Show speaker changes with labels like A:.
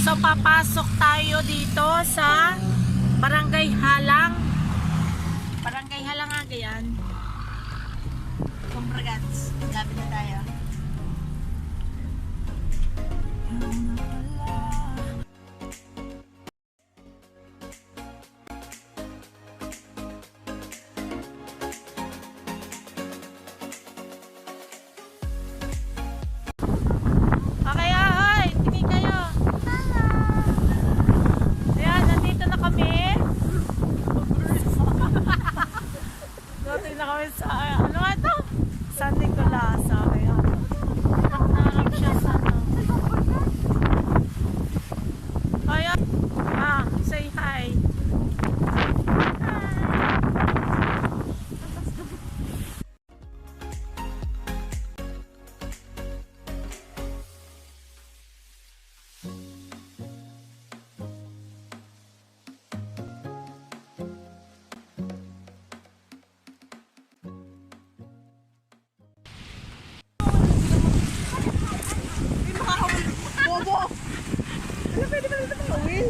A: So papasok tayo dito sa Barangay Halang. Barangay Halang nga yan.
B: Kumbragats, gabi na tayo.
A: Okay, ahoy! Tingin kayo! Ayan, nandito na kami. Dating na kami sa, ano nga ito? San Nicolas. Ayan. Naharap siya sa ano. Ayan. Say hi.
B: Bobo! Ano pwede ba nito makawin?